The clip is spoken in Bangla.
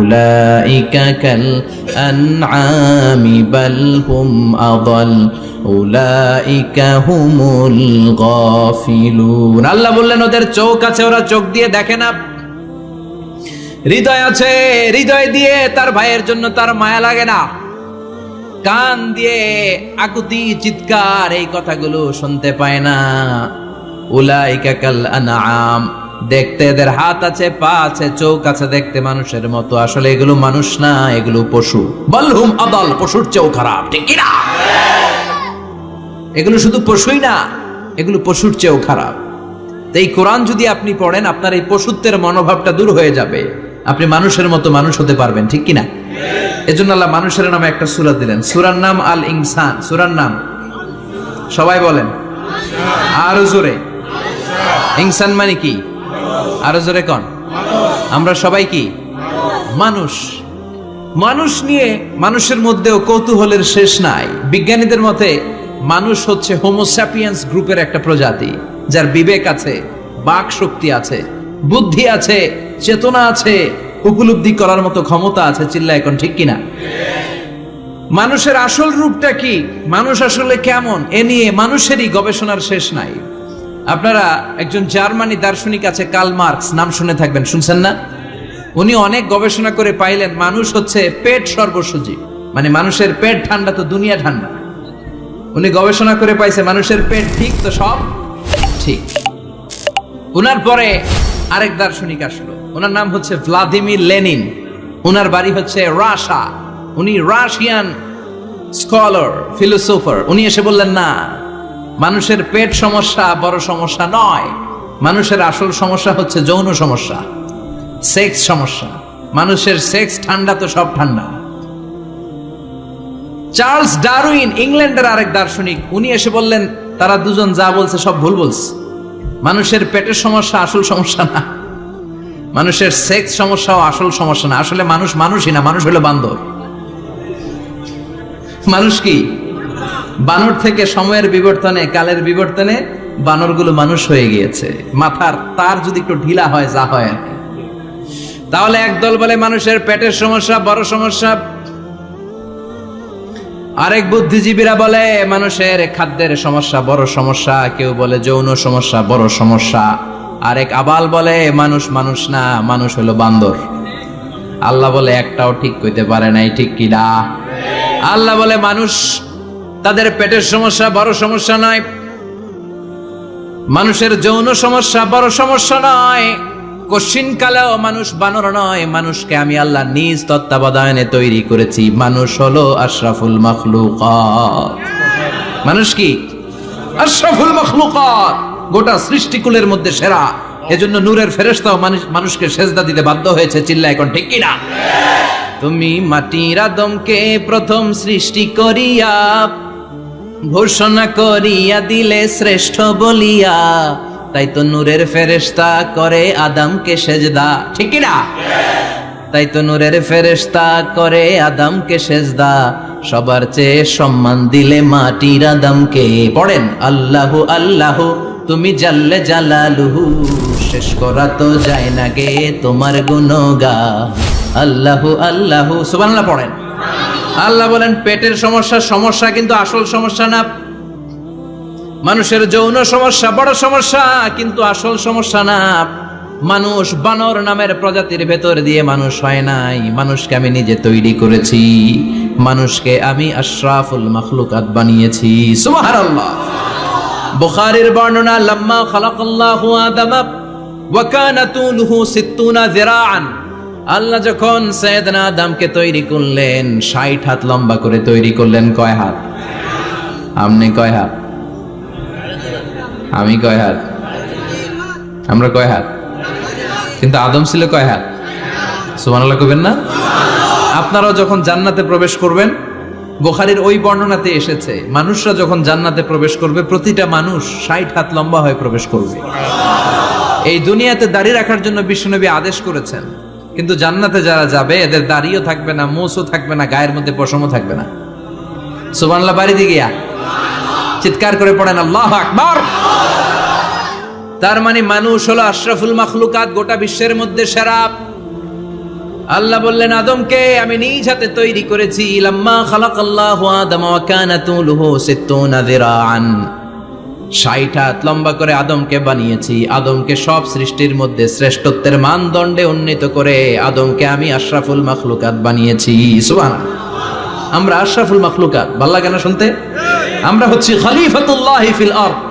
উলাইকা কাল আনআমি বাল হুম আদাল উলাইকা হুমুল গাফিলুন। আল্লাহ বললেন ওদের চোখ আছে, ওরা চোখ দিয়ে দেখে না। হৃদয় আছে, হৃদয় দিয়ে তার ভাইয়ের জন্য তার মায়া লাগে না। কান দিয়ে আকুতি চিৎকার এই কথাগুলো শুনতে পায় না। উলাইকা কাল আনআম, দেখতে এদের হাত আছে, পা আছে, চোখ আছে, দেখতে মানুষের মতো, আসলে এগুলো মানুষ না, এগুলো পশু। বালহুম আদাল, পশুর চেয়েও খারাপ, ঠিক কি না? এগুলো শুধু পশুই না, এগুলো পশুর চেয়েও খারাপ। তো এই কোরআন যদি আপনি পড়েন, আপনার এই পশুত্বের মনোভাবটা দূর হয়ে যাবে, আপনি মানুষের মতো মানুষ হতে পারবেন, ঠিক কি না? এজন্য আল্লাহ মানুষের নামে একটা সূরা দিলেন, সূরার নাম আল ইনসান। সূরার নাম সবাই বলেন আরো জোরে। ইনসান মানে কি? আরো জোরে কোন? আমরা সবাই কি মানুষ। মানুষ নিয়ে মানুষের মধ্যেও কৌতূহলের শেষ নাই। বিজ্ঞানীদের মতে মানুষ হচ্ছে হোমোস্যাপিয়েন্স গ্রুপের একটা প্রজাতি, যার বিবেক আছে, বাক শক্তি আছে, বুদ্ধি আছে, চেতনা আছে, উপলব্ধি করার মতো ক্ষমতা আছে। চিল্লা এখন ঠিক কিনা? মানুষের আসল রূপটা কি, মানুষ আসলে কেমন, এ নিয়ে মানুষেরই গবেষণার শেষ নাই। আপনারা একজন জার্মানি দার্শনিক আছে কার্ল মার্কস, নাম শুনে থাকবেন, শুনছেন না? উনি অনেক গবেষণা করে পাইলেন মানুষ হচ্ছে পেট সর্বসজীব, মানে মানুষের পেট ঠান্ডা তো দুনিয়া ঠান্ডা। উনি গবেষণা করে পাইছে মানুষের পেট ঠিক তো সব ঠিক। উনার পরে আরেক দার্শনিক আসলো, ওনার নাম হচ্ছে ভ্লাদিমির লেনিন। উনার বাড়ি হচ্ছে রাশিয়া, উনি রাশিয়ান স্কলার, ফিলোসোফার। উনি এসে বললেন না, মানুষের পেট সমস্যা বড় সমস্যা নয়, মানুষের আসল সমস্যা হচ্ছে যৌন সমস্যা, সেক্স সমস্যা। মানুষের সেক্স ঠান্ডা তো সব ঠান্ডা। চার্লস ডারউইন, ইংল্যান্ডের আরেক দার্শনিক, উনি এসে বললেন তারা দুজন যা বলছে সব ভুল বলছে। মানুষের পেটের সমস্যা আসল সমস্যা না, মানুষের সেক্স সমস্যাও আসল সমস্যা না। আসলে মানুষ মানুষই না, মানুষ হলো বান্দর। মানুষ কি? বানর থেকে সময়ের বিবর্তনে, কালের বিবর্তনে বানরগুলো মানুষ হয়ে গিয়েছে। মাথার তার যদি একটু ঢিলা হয়, যা হয় আর কি। তাহলে একদল বলে মানুষের পেটের সমস্যা বড় সমস্যা, আরেক বুদ্ধিজীবীরা বলে মানুষের খাদ্যের সমস্যা বড় সমস্যা, কেউ বলে যৌন সমস্যা বড় সমস্যা, আরেক আবাল বলে মানুষ মানুষ না, মানুষ হলো বান্দর। আল্লাহ বলে একটাও ঠিক কইতে পারে নাই, ঠিক কি না? আল্লাহ বলে মানুষ তাদের পেটের সমস্যা বড় সমস্যা নয়, মানুষের যৌন সমস্যা বড় সমস্যা নয়, কশিন কালেও মানুষ বানর নয়। মানুষকে আমি আল্লাহ নিজ তত্ত্বাবধানে তৈরি করেছি। মানুষ হলো আশরাফুল মাখলুকাত। মানুষ কি? আশরাফুল মাখলুকাত, গোটা সৃষ্টিকুলের মধ্যে সেরা। এজন্য নূরের ফেরেশতাও মানুষকে সেজদা দিতে বাধ্য হয়েছে। চিল্লা এখন ঠিক কি না? তুমি মাটির আদমকে প্রথম সৃষ্টি করিয়া ঘোষণা করিয়া দিলে শ্রেষ্ঠ বলিয়া, তাই তো নূরের ফেরেশতা করে আদমকে সেজদা, ঠিক কি না? তাই তো নূরের ফেরেশতা করে আদমকে সেজদা, সবার চেয়ে সম্মান দিলে মাটির আদমকে। পড়েন আল্লাহু আল্লাহু তুমি জাল্লে জালালুহু, শেষ করা তো যায় না গে তোমার গুণগান। আল্লাহু আল্লাহু, সুবহানাল্লাহ পড়েন। আল্লাহ বলেন পেটের সমস্যা সমস্যা, কিন্তু আসল সমস্যা না। মানুষের যৌন সমস্যা বড় সমস্যা, কিন্তু আসল সমস্যা না। মানুষ বানর নামের প্রজাতির ভেতর দিয়ে মানুষ হয় নাই, মানুষকে আমি নিজে তৈরি করেছি। মানুষকে আমি আশরাফুল মাখলুকাত বানিয়েছি। সুবহানাল্লাহ। বুখারীর বর্ণনা, লাম্মা খালাকাল্লাহু আদামা ওয়া কানা তুলুহু 60 যিরাআন। আল্লাহ যখন সাইয়েদনা আদমকে তৈরি করলেন, 60 হাত লম্বা করে তৈরি করলেন। কয় হাত? আপনি কয় হাত? আমি কয় হাত? আমরা কয় হাত? কিন্তু আদম ছিল কয় হাত? সুবহানাল্লাহ কইবেন না? আপনারাও যখন জান্নাতে প্রবেশ করবেন, বুখারীর ওই বর্ণনাতে এসেছে মানুষরা যখন জান্নাতে প্রবেশ করবে, প্রতিটা মানুষ 60 হাত লম্বা হয়ে প্রবেশ করবে। এই দুনিয়াতে দাড়ি রাখার জন্য বিশ্বনবী আদেশ করেছেন, কিন্তু জান্নাতে যারা যাবে এদের দাড়িও থাকবে না, মোছও থাকবে না, গায়ের মধ্যে পশমও থাকবে না। সুবহানাল্লাহ বাড়ি দিয়ে গিয়া চিৎকার করে পড়েন আল্লাহু আকবার। তার মানে মানুষ হলো আশরাফুল মাখলুকাত, গোটা বিশ্বের মধ্যে সেরা। আল্লাহ বললেন আদমকে আমি নিজ হাতে তৈরি করেছি। লাম্মা খালাকাল্লাহু আদম ওয়া কানা তুলুহু 60 যিরাআন, 60 হাত লম্বা করে আদমকে বানিয়েছি। আদমকে সব সৃষ্টির মধ্যে শ্রেষ্ঠত্বের মানদণ্ডে উন্নীত করে আদমকে আমি আশরাফুল মাখলুকাত বানিয়েছি। সুবহানাল্লাহ। আমরা আশরাফুল মাখলুকাত, ভালো লাগে না শুনতে? আমরা হচ্ছি খলিফাতুল্লাহি ফিল আরদ।